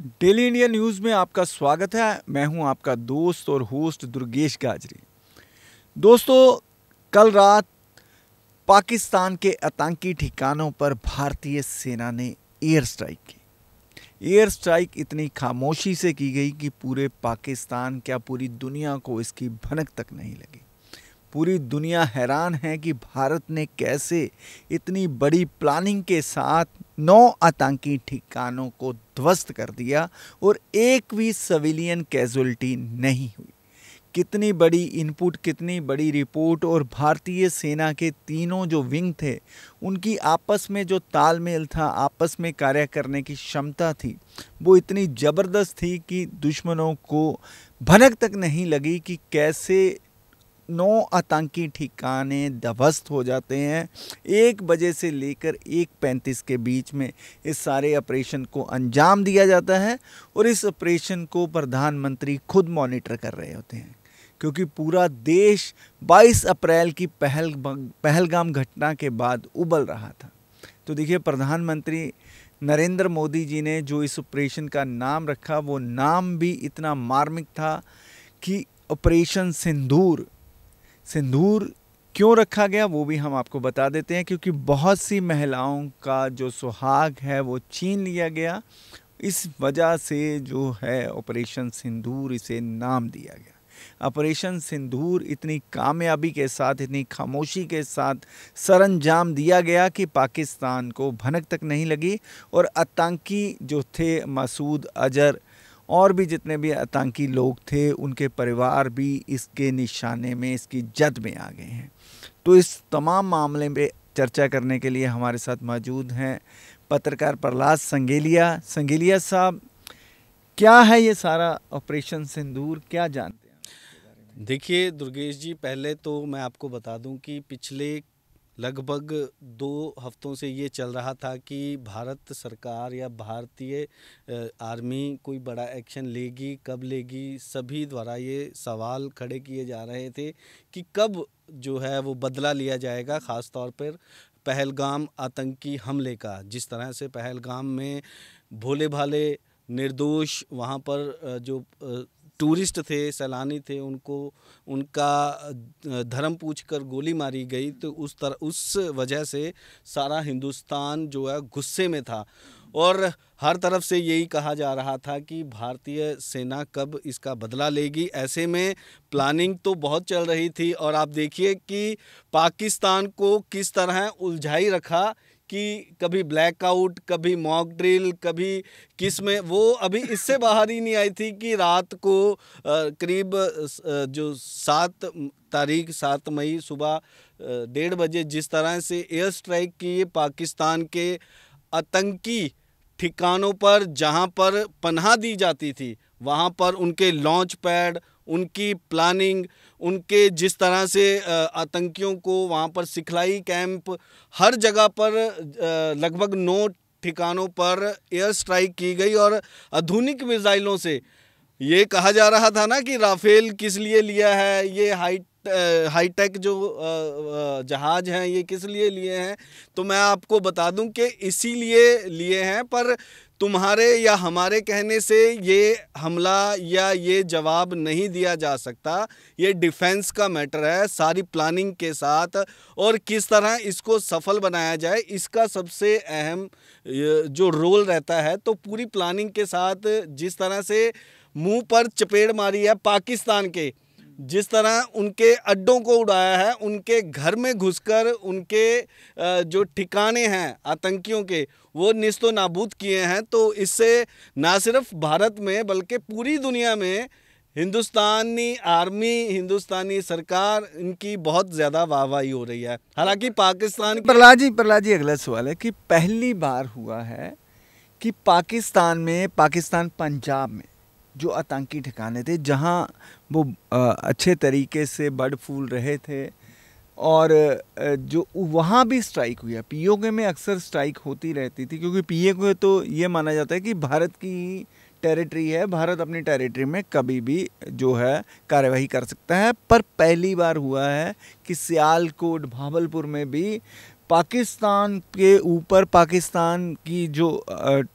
Daily India news में आपका स्वागत है। मैं हूं आपका दोस्त और होस्ट दुर्गेश गाजरी। दोस्तों, कल रात पाकिस्तान के आतंकी ठिकानों पर भारतीय सेना ने एयर स्ट्राइक की। एयर स्ट्राइक इतनी खामोशी से की गई कि पूरे पाकिस्तान क्या पूरी दुनिया को इसकी भनक तक नहीं लगी। पूरी दुनिया हैरान है कि भारत ने कैसे इतनी बड़ी प्लानिंग के साथ 9 आतंकी ठिकानों को ध्वस्त कर दिया और एक भी सिविलियन कैजुअल्टी नहीं हुई। कितनी बड़ी इनपुट, कितनी बड़ी रिपोर्ट, और भारतीय सेना के तीनों जो विंग थे उनकी आपस में जो तालमेल था, आपस में कार्य करने की क्षमता थी, वो इतनी ज़बरदस्त थी कि दुश्मनों को भनक तक नहीं लगी कि कैसे 9 आतंकी ठिकाने ध्वस्त हो जाते हैं। 1 बजे से लेकर 1:35 के बीच में इस सारे ऑपरेशन को अंजाम दिया जाता है और इस ऑपरेशन को प्रधानमंत्री खुद मॉनिटर कर रहे होते हैं, क्योंकि पूरा देश 22 अप्रैल की पहलगाम घटना के बाद उबल रहा था। तो देखिए, प्रधानमंत्री नरेंद्र मोदी जी ने जो इस ऑपरेशन का नाम रखा, वो नाम भी इतना मार्मिक था कि ऑपरेशन सिंदूर क्यों रखा गया वो भी हम आपको बता देते हैं। क्योंकि बहुत सी महिलाओं का जो सुहाग है वो छीन लिया गया, इस वजह से जो है ऑपरेशन सिंदूर इसे नाम दिया गया। ऑपरेशन सिंदूर इतनी कामयाबी के साथ, इतनी खामोशी के साथ सरअंजाम दिया गया कि पाकिस्तान को भनक तक नहीं लगी और आतंकी जो थे, मसूद अजहर और भी जितने भी आतंकी लोग थे, उनके परिवार भी इसके निशाने में, इसकी जद में आ गए हैं। तो इस तमाम मामले में चर्चा करने के लिए हमारे साथ मौजूद हैं पत्रकार प्रहलाद संगेलिया साहब, क्या है ये सारा ऑपरेशन सिंदूर, क्या जानते हैं? देखिए दुर्गेश जी, पहले तो मैं आपको बता दूं कि पिछले लगभग 2 हफ्तों से ये चल रहा था कि भारत सरकार या भारतीय आर्मी कोई बड़ा एक्शन लेगी, कब लेगी। सभी द्वारा ये सवाल खड़े किए जा रहे थे कि कब जो है वो बदला लिया जाएगा, ख़ास तौर पर पहलगाम आतंकी हमले का। जिस तरह से पहलगाम में भोले भाले निर्दोष वहाँ पर जो टूरिस्ट थे, सैलानी थे, उनको उनका धर्म पूछकर गोली मारी गई, तो उस वजह से सारा हिंदुस्तान जो है गुस्से में था और हर तरफ से यही कहा जा रहा था कि भारतीय सेना कब इसका बदला लेगी। ऐसे में प्लानिंग तो बहुत चल रही थी और आप देखिए कि पाकिस्तान को किस तरह उलझाई रखा कि कभी ब्लैकआउट, कभी मॉक ड्रिल, कभी किस में। वो अभी इससे बाहर ही नहीं आई थी कि रात को करीब जो 7 मई सुबह 1:30 बजे जिस तरह से एयर स्ट्राइक की पाकिस्तान के आतंकी ठिकानों पर, जहां पर पनाह दी जाती थी, वहां पर उनके लॉन्च पैड, उनकी प्लानिंग, उनके जिस तरह से आतंकियों को वहाँ पर सिखलाई कैंप, हर जगह पर लगभग 9 ठिकानों पर एयर स्ट्राइक की गई और आधुनिक मिसाइलों से। ये कहा जा रहा था ना कि राफेल किस लिए लिया है, ये हाईटेक जो जहाज़ हैं ये किस लिए लिए हैं। तो मैं आपको बता दूं कि इसीलिए लिए हैं, पर तुम्हारे या हमारे कहने से ये हमला या ये जवाब नहीं दिया जा सकता। ये डिफेंस का मैटर है, सारी प्लानिंग के साथ, और किस तरह इसको सफल बनाया जाए इसका सबसे अहम जो रोल रहता है। तो पूरी प्लानिंग के साथ जिस तरह से मुंह पर चपेड़ मारी है पाकिस्तान के, जिस तरह उनके अड्डों को उड़ाया है, उनके घर में घुसकर उनके जो ठिकाने हैं आतंकियों के वो निस्तो नाबूद किए हैं, तो इससे ना सिर्फ भारत में बल्कि पूरी दुनिया में हिंदुस्तानी आर्मी, हिंदुस्तानी सरकार, इनकी बहुत ज़्यादा वाहवाही हो रही है। हालांकि पाकिस्तान प्रहलाद जी अगला सवाल है कि पहली बार हुआ है कि पाकिस्तान पंजाब में जो आतंकी ठिकाने थे, जहां वो अच्छे तरीके से बर्ड फूल रहे थे और जो वहाँ भी स्ट्राइक हुई है। पीओके में अक्सर स्ट्राइक होती रहती थी, क्योंकि पीओके तो ये माना जाता है कि भारत की टेरिटरी है, भारत अपनी टेरिटरी में कभी भी जो है कार्यवाही कर सकता है। पर पहली बार हुआ है कि सियालकोट, भावलपुर में भी पाकिस्तान के ऊपर, पाकिस्तान की जो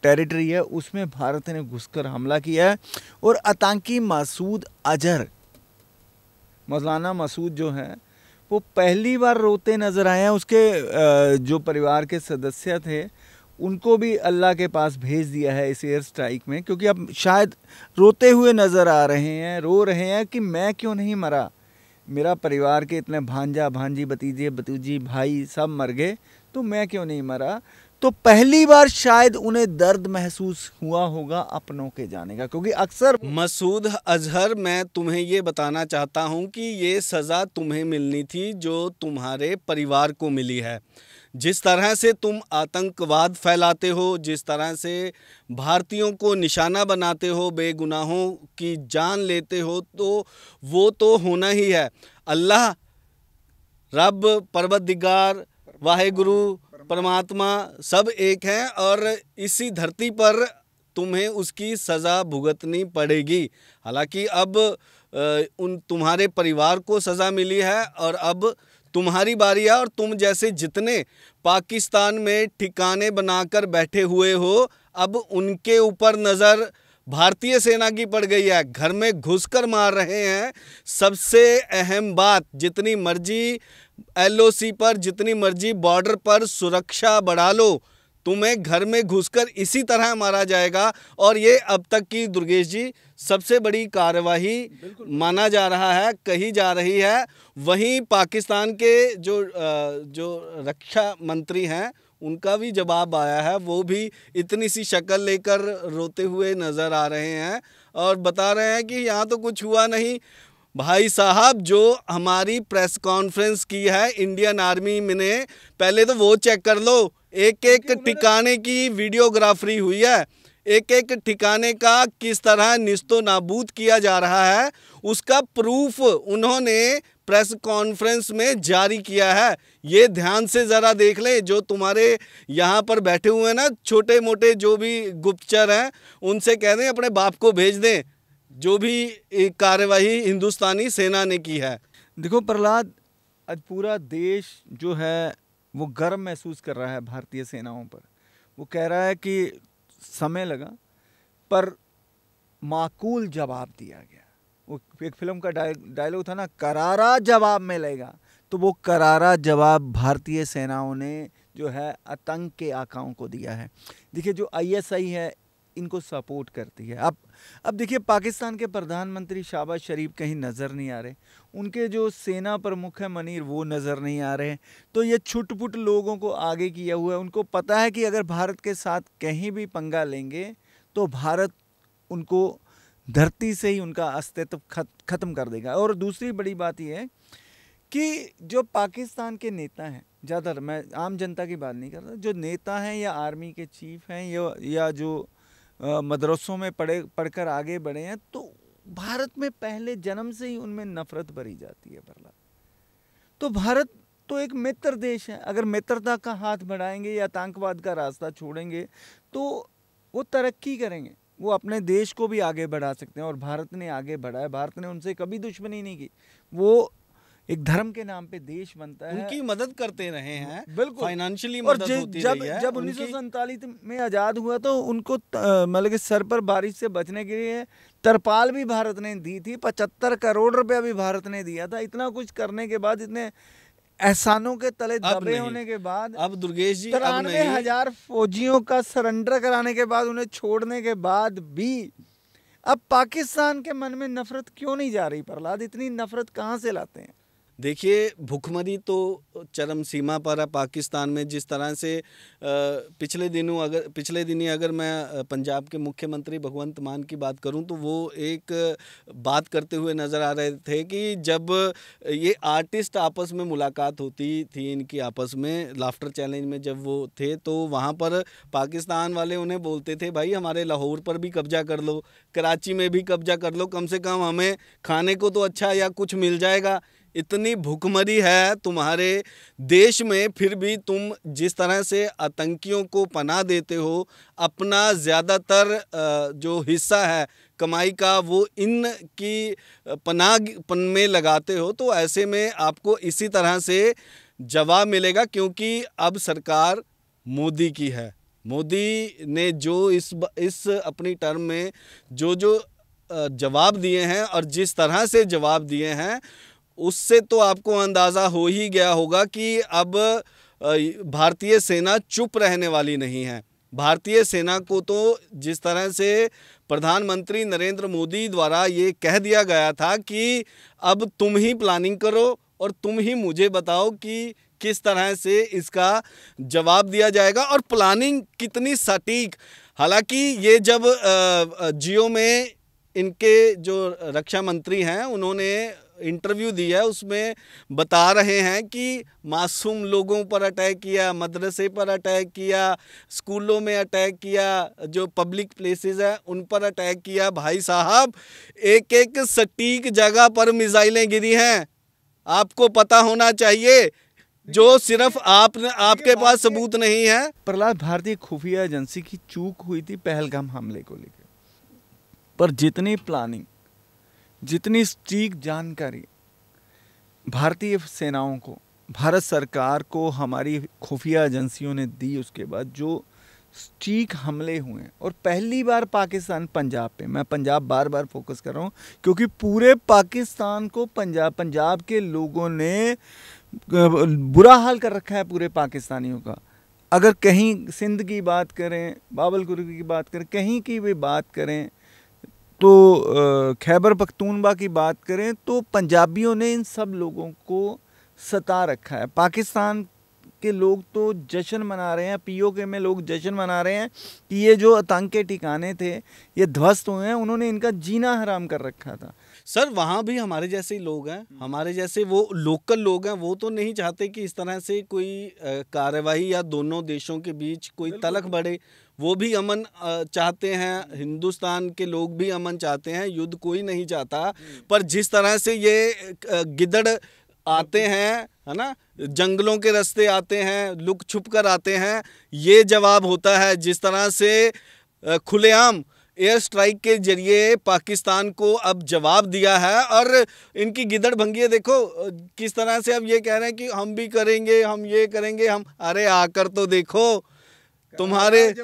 टेरिटरी है उसमें भारत ने घुसकर हमला किया है और आतंकी मसूद अजहर, मौलाना मसूद जो है वो पहली बार रोते नज़र आए हैं। उसके जो परिवार के सदस्य थे उनको भी अल्लाह के पास भेज दिया है इस एयर स्ट्राइक में, क्योंकि अब शायद रोते हुए नज़र आ रहे हैं, रो रहे हैं कि मैं क्यों नहीं मरा, मेरा परिवार के इतने भांजा भांजी भतीजे भतीजी भाई सब मर गए, तो मैं क्यों नहीं मरा। तो पहली बार शायद उन्हें दर्द महसूस हुआ होगा अपनों के जाने का, क्योंकि अक्सर मसूद अजहर, मैं तुम्हें ये बताना चाहता हूँ कि ये सज़ा तुम्हें मिलनी थी जो तुम्हारे परिवार को मिली है। जिस तरह से तुम आतंकवाद फैलाते हो, जिस तरह से भारतीयों को निशाना बनाते हो, बेगुनाहों की जान लेते हो, तो वो तो होना ही है। अल्लाह रब, परवतदिगार, वाहेगुरु, परमात्मा सब एक हैं और इसी धरती पर तुम्हें उसकी सज़ा भुगतनी पड़ेगी। हालांकि अब उन तुम्हारे परिवार को सज़ा मिली है और अब तुम्हारी बारी है, और तुम जैसे जितने पाकिस्तान में ठिकाने बनाकर बैठे हुए हो, अब उनके ऊपर नज़र भारतीय सेना की पड़ गई है। घर में घुसकर मार रहे हैं। सबसे अहम बात, जितनी मर्जी LOC पर, जितनी मर्जी बॉर्डर पर सुरक्षा बढ़ा लो, तुम्हें घर में घुसकर इसी तरह मारा जाएगा। और ये अब तक की, दुर्गेश जी, सबसे बड़ी कार्यवाही माना जा रहा है, कही जा रही है। वहीं पाकिस्तान के जो रक्षा मंत्री हैं उनका भी जवाब आया है, वो भी इतनी सी शक्ल लेकर रोते हुए नज़र आ रहे हैं और बता रहे हैं कि यहाँ तो कुछ हुआ नहीं। भाई साहब, जो हमारी प्रेस कॉन्फ्रेंस की है इंडियन आर्मी ने, पहले तो वो चेक कर लो। एक एक ठिकाने की वीडियोग्राफरी हुई है, एक एक ठिकाने का किस तरह निस्तो नाबूद किया जा रहा है, उसका प्रूफ उन्होंने प्रेस कॉन्फ्रेंस में जारी किया है। ये ध्यान से ज़रा देख लें। जो तुम्हारे यहाँ पर बैठे हुए हैं ना, छोटे मोटे जो भी गुप्तचर हैं, उनसे कह दें अपने बाप को भेज दें जो भी कार्यवाही हिंदुस्तानी सेना ने की है। देखो प्रहलाद, आज पूरा देश जो है वो गर्व महसूस कर रहा है भारतीय सेनाओं पर। वो कह रहा है कि समय लगा पर माकूल जवाब दिया गया। वो एक फिल्म का डायलॉग था ना, करारा जवाब मिलेगा, तो वो करारा जवाब भारतीय सेनाओं ने जो है आतंक के आकाओं को दिया है। देखिए, जो ISI है इनको सपोर्ट करती है। अब देखिए, पाकिस्तान के प्रधानमंत्री शहबाज शरीफ कहीं नज़र नहीं आ रहे, उनके जो सेना प्रमुख है मनीर, वो नज़र नहीं आ रहे। तो ये छुटपुट लोगों को आगे किया हुआ है। उनको पता है कि अगर भारत के साथ कहीं भी पंगा लेंगे तो भारत उनको धरती से ही उनका अस्तित्व ख़त्म कर देगा। और दूसरी बड़ी बात यह है कि जो पाकिस्तान के नेता हैं, ज़्यादातर, मैं आम जनता की बात नहीं कर रहा, जो नेता हैं या आर्मी के चीफ हैं या जो मदरसों में पढ़कर आगे बढ़े हैं, तो भारत में पहले जन्म से ही उनमें नफरत भरी जाती है प्रहलाद। तो भारत तो एक मित्र देश है, अगर मित्रता का हाथ बढ़ाएंगे या आतंकवाद का रास्ता छोड़ेंगे तो वो तरक्की करेंगे, वो अपने देश को भी आगे बढ़ा सकते हैं। और भारत ने आगे बढ़ाया, भारत ने उनसे कभी दुश्मनी नहीं की। वो एक धर्म के नाम पे देश बनता है, उनकी मदद करते रहे हैं, बिल्कुल फाइनेंशियली मदद होती रही है। जब 1947 में आज़ाद हुआ तो उनको मतलब कि सर पर बारिश से बचने के लिए तरपाल भी भारत ने दी थी, 75 करोड़ रुपया भी भारत ने दिया था। इतना कुछ करने के बाद, इतने एहसानों के तले दबे होने के बाद, अब दुर्गेश जी, 93,000 फौजियों का सरेंडर कराने के बाद, उन्हें छोड़ने के बाद भी अब पाकिस्तान के मन में नफरत क्यों नहीं जा रही प्रहलाद? इतनी नफरत कहाँ से लाते हैं? देखिए, भुखमरी तो चरम सीमा पर है पाकिस्तान में। जिस तरह से पिछले दिनी अगर मैं पंजाब के मुख्यमंत्री भगवंत मान की बात करूं, तो वो एक बात करते हुए नज़र आ रहे थे कि जब ये आर्टिस्ट आपस में मुलाकात होती थी इनकी आपस में, लाफ्टर चैलेंज में जब वो थे, तो वहाँ पर पाकिस्तान वाले उन्हें बोलते थे, भाई हमारे लाहौर पर भी कब्जा कर लो, कराची में भी कब्जा कर लो, कम से कम हमें खाने को तो अच्छा या कुछ मिल जाएगा। इतनी भूखमरी है तुम्हारे देश में, फिर भी तुम जिस तरह से आतंकियों को पनाह देते हो, अपना ज़्यादातर जो हिस्सा है कमाई का वो इन की पनाह में लगाते हो, तो ऐसे में आपको इसी तरह से जवाब मिलेगा, क्योंकि अब सरकार मोदी की है। मोदी ने जो इस अपनी टर्म में जो जवाब दिए हैं और जिस तरह से जवाब दिए हैं, उससे तो आपको अंदाज़ा हो ही गया होगा कि अब भारतीय सेना चुप रहने वाली नहीं है। भारतीय सेना को तो जिस तरह से प्रधानमंत्री नरेंद्र मोदी द्वारा ये कह दिया गया था कि अब तुम ही प्लानिंग करो और तुम ही मुझे बताओ कि किस तरह से इसका जवाब दिया जाएगा और प्लानिंग कितनी सटीक। हालांकि ये जब जियो में इनके जो रक्षा मंत्री हैं उन्होंने इंटरव्यू दिया है, उसमें बता रहे हैं कि मासूम लोगों पर अटैक किया, मदरसे पर अटैक किया, स्कूलों में अटैक किया, जो पब्लिक प्लेसेस है उन पर अटैक किया। भाई साहब, एक एक सटीक जगह पर मिसाइलें गिरी हैं, आपको पता होना चाहिए, जो सिर्फ आपके पास सबूत नहीं है। प्रहलाद, भारतीय खुफिया एजेंसी की चूक हुई थी पहलगाम हमले को लेकर, पर जितनी प्लानिंग, जितनी सटीक जानकारी भारतीय सेनाओं को, भारत सरकार को हमारी खुफिया एजेंसियों ने दी, उसके बाद जो सटीक हमले हुए, और पहली बार पाकिस्तान पंजाब पे, मैं पंजाब बार बार फोकस कर रहा हूँ क्योंकि पूरे पाकिस्तान को पंजाब के लोगों ने बुरा हाल कर रखा है, पूरे पाकिस्तानियों का। अगर कहीं सिंध की बात करें, बावलपुर की बात करें, कहीं की भी बात करें, तो खैबर पख्तूनख्वा की बात करें, तो पंजाबियों ने इन सब लोगों को सता रखा है। पाकिस्तान के लोग तो जश्न मना रहे हैं, पीओके में लोग जश्न मना रहे हैं कि ये जो आतंकी ठिकाने थे ये ध्वस्त हुए हैं, उन्होंने इनका जीना हराम कर रखा था। सर, वहाँ भी हमारे जैसे ही लोग हैं, हमारे जैसे वो लोकल लोग हैं, वो तो नहीं चाहते कि इस तरह से कोई कार्यवाही या दोनों देशों के बीच कोई तलख बढ़े। वो भी अमन चाहते हैं, हिंदुस्तान के लोग भी अमन चाहते हैं, युद्ध कोई नहीं चाहता। पर जिस तरह से ये गिदड़ आते हैं, है ना, जंगलों के रास्ते आते हैं, लुक छुप कर आते हैं, ये जवाब होता है। जिस तरह से खुलेआम एयर स्ट्राइक के जरिए पाकिस्तान को अब जवाब दिया है, और इनकी गिदड़ भंगिए देखो किस तरह से अब ये कह रहे हैं कि हम भी करेंगे, हम ये करेंगे, हम, अरे आकर तो देखो, तुम्हारे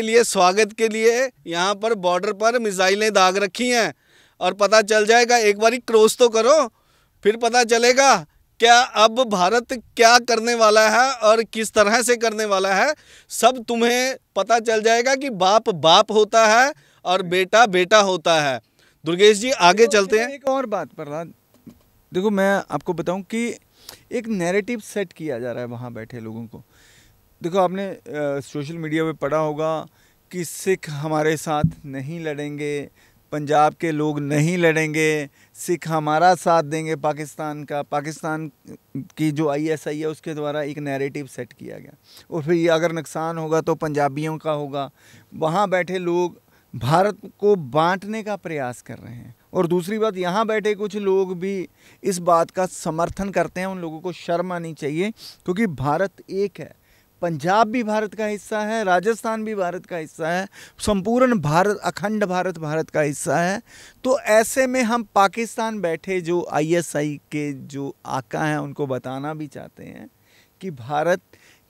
लिए स्वागत के लिए यहाँ पर बॉर्डर पर मिसाइलें दाग रखी हैं, और पता चल जाएगा, एक बारी क्रॉस तो करो, फिर पता चलेगा क्या अब भारत क्या करने वाला है और किस तरह से करने वाला है। सब तुम्हें पता चल जाएगा कि बाप बाप होता है और बेटा बेटा होता है। दुर्गेश जी, आगे चलते हैं। एक और बात प्रहलाद, देखो मैं आपको बताऊं कि एक नैरेटिव सेट किया जा रहा है वहाँ बैठे लोगों को। देखो, आपने सोशल मीडिया पे पढ़ा होगा कि सिख हमारे साथ नहीं लड़ेंगे, पंजाब के लोग नहीं लड़ेंगे, सिख हमारा साथ देंगे पाकिस्तान का। पाकिस्तान की जो आईएसआई है उसके द्वारा एक नैरेटिव सेट किया गया, और फिर ये अगर नुकसान होगा तो पंजाबियों का होगा। वहाँ बैठे लोग भारत को बांटने का प्रयास कर रहे हैं, और दूसरी बात, यहाँ बैठे कुछ लोग भी इस बात का समर्थन करते हैं। उन लोगों को शर्म आनी चाहिए, क्योंकि भारत एक है, पंजाब भी भारत का हिस्सा है, राजस्थान भी भारत का हिस्सा है, संपूर्ण भारत, अखंड भारत भारत का हिस्सा है। तो ऐसे में हम पाकिस्तान बैठे जो आईएसआई के जो आका हैं उनको बताना भी चाहते हैं कि भारत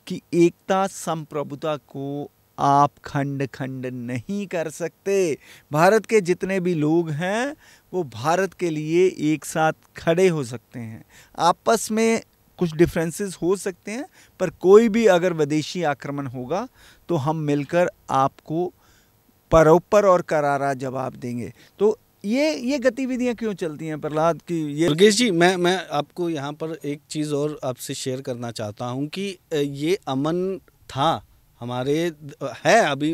की एकता, संप्रभुता को आप खंड खंड नहीं कर सकते। भारत के जितने भी लोग हैं वो भारत के लिए एक साथ खड़े हो सकते हैं। आपस में कुछ डिफरेंसेस हो सकते हैं, पर कोई भी अगर विदेशी आक्रमण होगा तो हम मिलकर आपको परोपर और करारा जवाब देंगे। तो ये गतिविधियां क्यों चलती हैं प्रहलाद की? ये दुर्गेश जी, मैं आपको यहाँ पर एक चीज़ और आपसे शेयर करना चाहता हूँ कि ये अमन था हमारे, है अभी,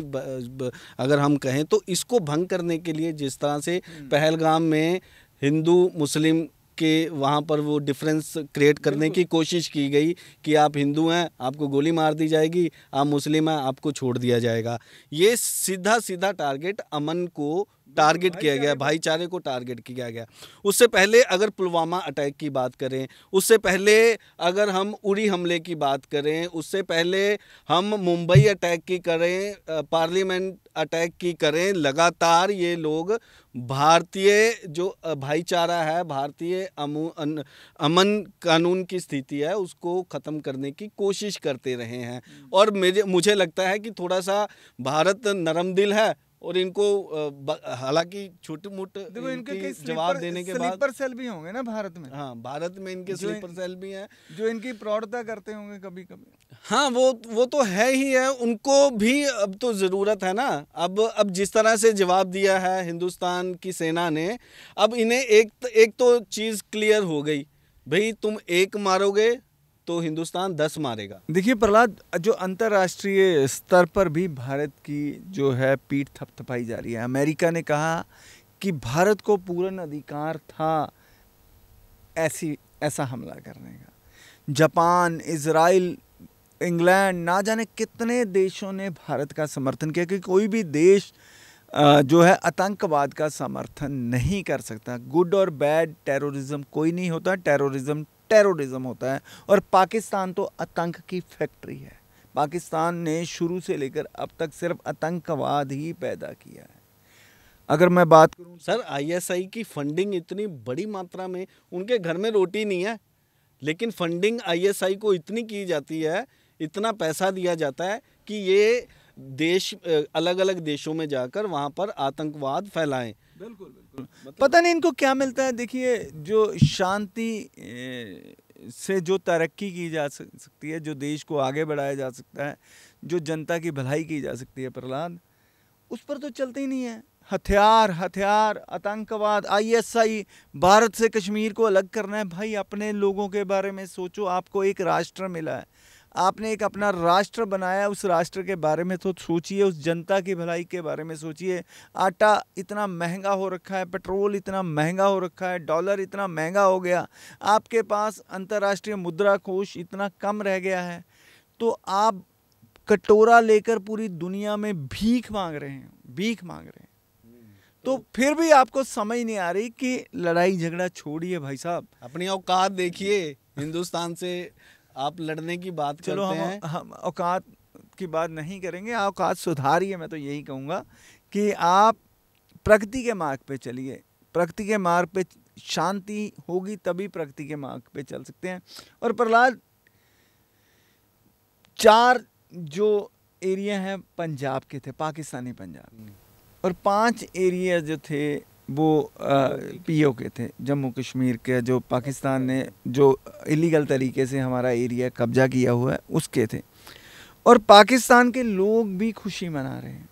अगर हम कहें तो इसको भंग करने के लिए जिस तरह से पहलगाम में हिंदू मुस्लिम के वहाँ पर वो डिफरेंस क्रिएट करने की कोशिश की गई कि आप हिंदू हैं आपको गोली मार दी जाएगी, आप मुस्लिम हैं आपको छोड़ दिया जाएगा। ये सीधा सीधा टारगेट अमन को टारगेट किया गया, भाईचारे को टारगेट किया गया। उससे पहले अगर पुलवामा अटैक की बात करें, उससे पहले अगर हम उरी हमले की बात करें, उससे पहले हम मुंबई अटैक की करें, पार्लियामेंट अटैक की करें, लगातार ये लोग भारतीय जो भाईचारा है, भारतीय अमन कानून की स्थिति है, उसको ख़त्म करने की कोशिश करते रहे हैं। और मुझे लगता है कि थोड़ा सा भारत नरम दिल है और इनको हालांकि छोटे मोटे देखो इनके जवाब देने के बाद स्लीपर सेल भी होंगे ना भारत में। हाँ, भारत में इनके स्लीपर सेल भी हैं जो इनकी प्रौढ़ता करते होंगे कभी कभी। हाँ, वो तो है ही है, उनको भी अब तो ज़रूरत है ना। अब जिस तरह से जवाब दिया है हिंदुस्तान की सेना ने, अब इन्हें एक तो चीज़ क्लियर हो गई, भाई तुम एक मारोगे तो हिंदुस्तान 10 मारेगा। देखिए प्रहलाद, जो अंतर्राष्ट्रीय स्तर पर भी भारत की जो है पीठ थपथपाई जा रही है। अमेरिका ने कहा कि भारत को पूर्ण अधिकार था ऐसा हमला करने का। जापान, इजराइल, इंग्लैंड, ना जाने कितने देशों ने भारत का समर्थन किया, कि कोई भी देश जो है आतंकवाद का समर्थन नहीं कर सकता। गुड और बैड टेररिज्म कोई नहीं होता, टेररिज्म होता है। और पाकिस्तान तो आतंक की फैक्ट्री है। पाकिस्तान ने शुरू से लेकर अब तक सिर्फ आतंकवाद ही पैदा किया है। अगर मैं बात करूं सर, आईएसआई की फंडिंग इतनी बड़ी मात्रा में, उनके घर में रोटी नहीं है, लेकिन फंडिंग आईएसआई को इतनी की जाती है, इतना पैसा दिया जाता है कि ये देश अलग अलग देशों में जाकर वहाँ पर आतंकवाद फैलाएं। बिल्कुल पता नहीं इनको क्या मिलता है। देखिए, जो शांति से जो तरक्की की जा सकती है, जो देश को आगे बढ़ाया जा सकता है, जो जनता की भलाई की जा सकती है प्रहलाद, उस पर तो चलते ही नहीं है। हथियार, आतंकवाद, आईएसआई, भारत से कश्मीर को अलग करना है। भाई अपने लोगों के बारे में सोचो। आपको एक राष्ट्र मिला है, आपने एक अपना राष्ट्र बनाया, उस राष्ट्र के बारे में तो सोचिए, उस जनता की भलाई के बारे में सोचिए। आटा इतना महंगा हो रखा है, पेट्रोल इतना महंगा हो रखा है, डॉलर इतना महंगा हो गया, आपके पास अंतर्राष्ट्रीय मुद्रा कोष इतना कम रह गया है, तो आप कटोरा लेकर पूरी दुनिया में भीख मांग रहे हैं। तो फिर भी आपको समझ नहीं आ रही कि लड़ाई झगड़ा छोड़िए भाई साहब, अपनी औकात देखिए। हिंदुस्तान से आप लड़ने की बात चलो करते हैं, हम औकात की बात नहीं करेंगे, औकात सुधारिए। मैं तो यही कहूँगा कि आप प्रगति के मार्ग पे चलिए। प्रगति के मार्ग पे शांति होगी तभी प्रगति के मार्ग पे चल सकते हैं। और प्रहलाद, 4 जो एरिया हैं पंजाब के थे, पाकिस्तानी पंजाब, और 5 एरिया जो थे वो पीओ के थे, जम्मू कश्मीर के, जो पाकिस्तान ने जो इलीगल तरीके से हमारा एरिया कब्जा किया हुआ है उसके थे। और पाकिस्तान के लोग भी खुशी मना रहे हैं।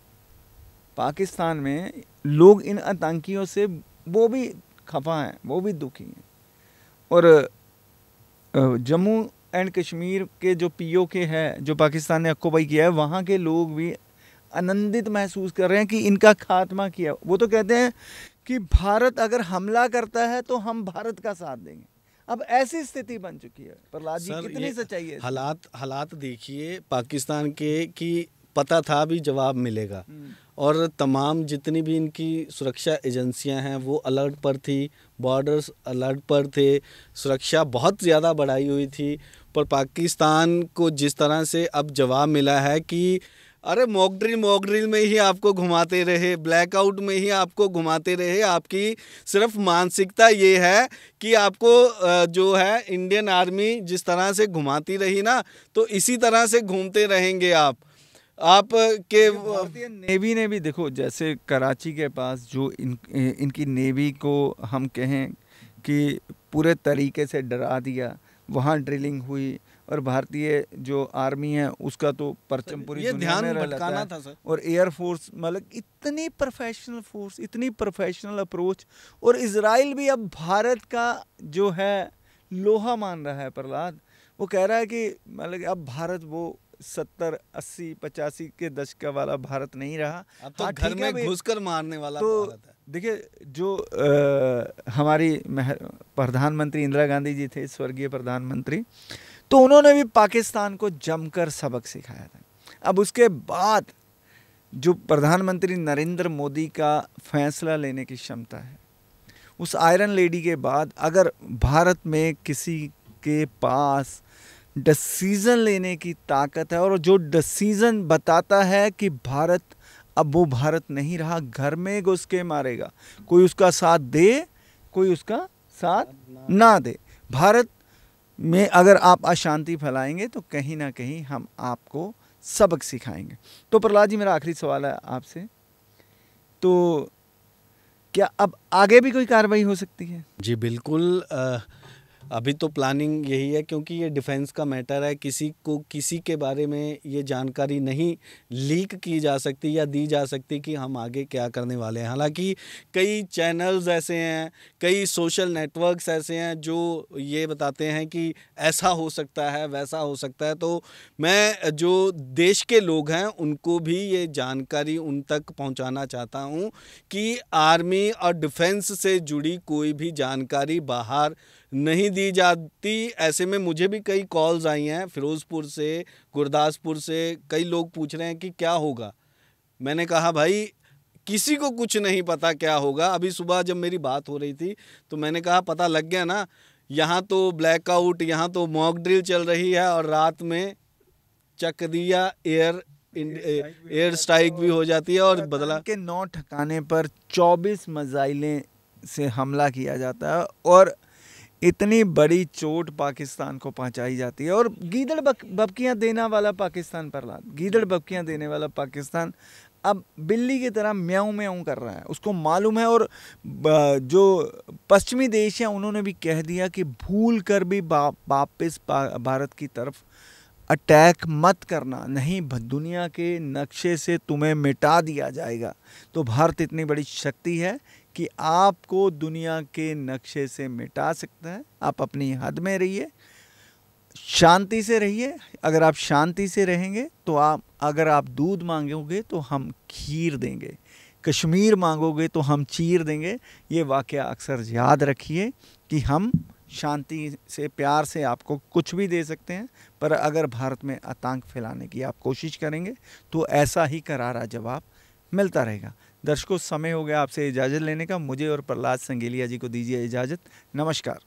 पाकिस्तान में लोग इन आतंकियों से वो भी खफा हैं, वो भी दुखी हैं। और जम्मू एंड कश्मीर के जो पीओ के हैं, जो पाकिस्तान ने अक्कुपाई किया है, वहाँ के लोग भी आनंदित महसूस कर रहे हैं कि इनका खात्मा किया। वो तो कहते हैं कि भारत अगर हमला करता है तो हम भारत का साथ देंगे। अब ऐसी स्थिति बन चुकी है प्रहलाद जी, कितनी सच्चाई है? हालात देखिए पाकिस्तान के, कि पता था भी जवाब मिलेगा, और तमाम जितनी भी इनकी सुरक्षा एजेंसियां हैं वो अलर्ट पर थी, बॉर्डर्स अलर्ट पर थे, सुरक्षा बहुत ज़्यादा बढ़ाई हुई थी। पर पाकिस्तान को जिस तरह से अब जवाब मिला है कि अरे मॉक ड्रिल में ही आपको घुमाते रहे, ब्लैकआउट में ही आपको घुमाते रहे, आपकी सिर्फ मानसिकता ये है कि आपको जो है इंडियन आर्मी जिस तरह से घुमाती रही ना, तो इसी तरह से घूमते रहेंगे आप के। भारतीय नेवी ने भी देखो, जैसे कराची के पास जो इनकी नेवी को हम कहें कि पूरे तरीके से डरा दिया, वहाँ ड्रिलिंग हुई, और भारतीय जो आर्मी है उसका तो परचम पूरी दुनिया में भटकाना था सर। और एयरफोर्स, मतलब इतनी प्रोफेशनल फोर्स, इतनी प्रोफेशनल अप्रोच। और इजराइल भी अब भारत का जो है लोहा मान रहा है प्रहलाद। वो कह रहा है कि मतलब अब भारत वो 70, 80, 85 के दशक वाला भारत नहीं रहा, अब तो घर में घुसकर मारने वाला तो भारत है। देखिए, जो हमारी प्रधानमंत्री इंदिरा गांधी जी थे, स्वर्गीय प्रधानमंत्री, तो उन्होंने भी पाकिस्तान को जमकर सबक सिखाया था। अब उसके बाद जो प्रधानमंत्री नरेंद्र मोदी का फैसला लेने की क्षमता है, उस आयरन लेडी के बाद अगर भारत में किसी के पास डिसीज़न लेने की ताकत है, और जो डिसीज़न बताता है कि भारत अब वो भारत नहीं रहा, घर में घुस के मारेगा, कोई उसका साथ दे कोई उसका साथ ना दे। भारत में अगर आप अशांति फैलाएंगे तो कहीं ना कहीं हम आपको सबक सिखाएंगे। तो प्रहलाद जी, मेरा आखिरी सवाल है आपसे, तो क्या अब आगे भी कोई कार्रवाई हो सकती है? जी बिल्कुल। अभी तो प्लानिंग यही है, क्योंकि ये डिफेंस का मैटर है, किसी को किसी के बारे में ये जानकारी नहीं लीक की जा सकती या दी जा सकती कि हम आगे क्या करने वाले हैं। हालांकि कई चैनल्स ऐसे हैं, कई सोशल नेटवर्क्स ऐसे हैं जो ये बताते हैं कि ऐसा हो सकता है, वैसा हो सकता है। तो मैं जो देश के लोग हैं उनको भी ये जानकारी उन तक पहुंचाना चाहता हूं कि आर्मी और डिफेंस से जुड़ी कोई भी जानकारी बाहर नहीं दी जाती। ऐसे में मुझे भी कई कॉल्स आई हैं फिरोज़पुर से, गुरदासपुर से, कई लोग पूछ रहे हैं कि क्या होगा। मैंने कहा भाई किसी को कुछ नहीं पता क्या होगा। अभी सुबह जब मेरी बात हो रही थी तो मैंने कहा पता लग गया ना, यहाँ तो ब्लैकआउट, यहाँ तो मॉक ड्रिल चल रही है और रात में चकदिया एयर स्ट्राइक भी हो जाती है और बदला के 9 ठिकाने पर 24 मिसाइलें से हमला किया जाता है और इतनी बड़ी चोट पाकिस्तान को पहुंचाई जाती है। और गीदड़ बबकियां देने वाला पाकिस्तान, प्रहलाद, गीदड़ बबकियां देने वाला पाकिस्तान अब बिल्ली की तरह म्याऊं म्याऊं कर रहा है, उसको मालूम है। और जो पश्चिमी देश हैं उन्होंने भी कह दिया कि भूल कर भी वापस भारत की तरफ अटैक मत करना, नहीं दुनिया के नक्शे से तुम्हें मिटा दिया जाएगा। तो भारत इतनी बड़ी शक्ति है कि आपको दुनिया के नक्शे से मिटा सकता है। आप अपनी हद में रहिए, शांति से रहिए। अगर आप शांति से रहेंगे तो अगर आप दूध मांगोगे तो हम खीर देंगे, कश्मीर मांगोगे तो हम चीर देंगे। ये वाकया अक्सर याद रखिए कि हम शांति से, प्यार से आपको कुछ भी दे सकते हैं, पर अगर भारत में आतंक फैलाने की आप कोशिश करेंगे तो ऐसा ही करारा जवाब मिलता रहेगा। दर्शकों, समय हो गया आपसे इजाज़त लेने का। मुझे और प्रहलाद संगेलिया जी को दीजिए इजाज़त। नमस्कार।